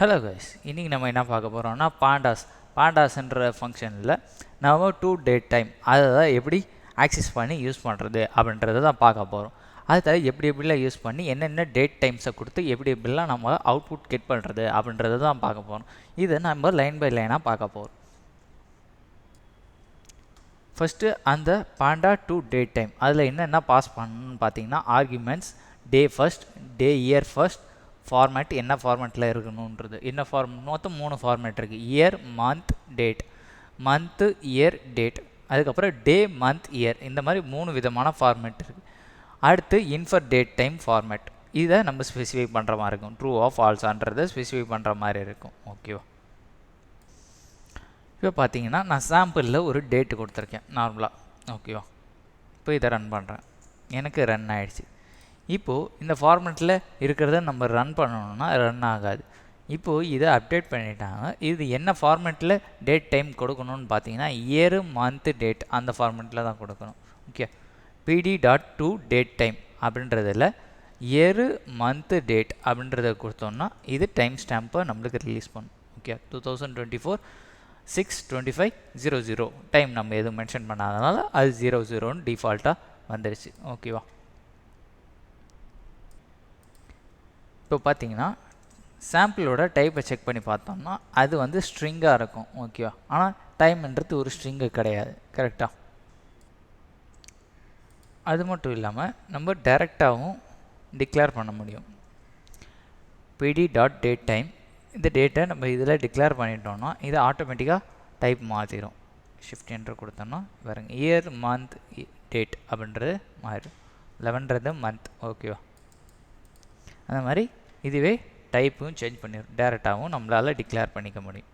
Hello guys, இன்றைக்கி நம்ம என்ன பார்க்க போகிறோம்னா பாண்டாஸ்ன்ற ஃபங்க்ஷனில் நம்ம டு டேட் டைம் அதை தான் எப்படி ஆக்சஸ் பண்ணி யூஸ் பண்ணுறது அப்படின்றத தான் பார்க்க போகிறோம். அதை எப்படிலாம் யூஸ் பண்ணி என்னென்ன டேட் டைம்ஸை கொடுத்து எப்படிலாம் நம்ம அவுட்புட் கெட் பண்ணுறது அப்படின்றத தான் பார்க்க போகிறோம். இதை நம்ம லைன் பை லைனாக பார்க்க போகிறோம். ஃபஸ்ட்டு அந்த பாண்டா டு டேட் டைம் அதில் என்னென்ன பாஸ் பண்ணணும்னு பார்த்தீங்கன்னா ஆர்குமெண்ட்ஸ், டே ஃபர்ஸ்ட், டே இயர் ஃபர்ஸ்ட், ஃபார்மேட் என்ன ஃபார்மேட்டில் இருக்கணுன்றது என்ன மொத்தம் 3 ஃபார்மேட் இருக்குது. Year, month, date. Month, year, date. அதுக்கப்புறம் டே, மந்த், இயர். இந்த மாதிரி 3 விதமான ஃபார்மேட் இருக்குது. அடுத்து இன்ஃபர் டேட் டைம் ஃபார்மேட். இதை நம்ம ஸ்பெசிஃபை பண்ணுற மாதிரி இருக்கும். ட்ரூ ஆஃப் ஃபால்ஸான்றதை ஸ்பெசிஃபை பண்ணுற மாதிரி இருக்கும். ஓகேவா? இப்போ பார்த்தீங்கன்னா நான் சாம்பிளில் ஒரு டேட்டு கொடுத்துருக்கேன் நார்மலாக. ஓகேவா? இப்போ இதை ரன் பண்ணுறேன். எனக்கு ரன் ஆகிடுச்சு. இப்போது இந்த ஃபார்மேட்டில் இருக்கிறத நம்ம ரன் பண்ணணும்னா ரன் ஆகாது. இப்போது இதை அப்டேட் பண்ணிட்டாங்க. இது என்ன ஃபார்மேட்டில் டேட் டைம் கொடுக்கணும்னு பார்த்தீங்கன்னா இயரு, மந்த்து, டேட் அந்த ஃபார்மேட்டில் தான் கொடுக்கணும். ஓகே, pd.to date time அப்படின்றதில் இயரு, மந்த்து, டேட் அப்படின்றத கொடுத்தோம்னா இது டைம் ஸ்டாம்பை நம்மளுக்கு ரிலீஸ் பண்ணும். ஓகே, 2024 6/25/00 டைம் நம்ம எதுவும் மென்ஷன் பண்ணாதனால அது 00ன்னு டிஃபால்ட்டாக வந்துடுச்சு. ஓகேவா? இப்போ பார்த்தீங்கன்னா சாம்பிளோட டைப்பை செக் பண்ணி பார்த்தோம்னா அது வந்து ஸ்ட்ரிங்காக இருக்கும். ஓகேவா? ஆனால் டைம்ன்றது ஒரு ஸ்ட்ரிங்கு கிடையாது. கரெக்டாக? அது மட்டும் இல்லாமல் நம்ம டைரெக்டாகவும் டிக்ளேர் பண்ண முடியும். pd.date time இந்த டேட்டை நம்ம இதில் டிக்ளேர் பண்ணிட்டோம்னா இது ஆட்டோமேட்டிக்காக டைப் மாற்றிடும். ஷிஃப்ட் என்ட்ரு கொடுத்தோம்னா பாருங்க, இயர், மந்த், டேட் அப்படின்றது மாறிடும். 11ன்றது மந்த். ஓகேவா? அந்த மாதிரி இதுவே டைப்பும் சேஞ்ச் பண்ணிடும். டேரெக்டாகவும் நம்மளால் டிக்ளேர் பண்ணிக்க முடியும்.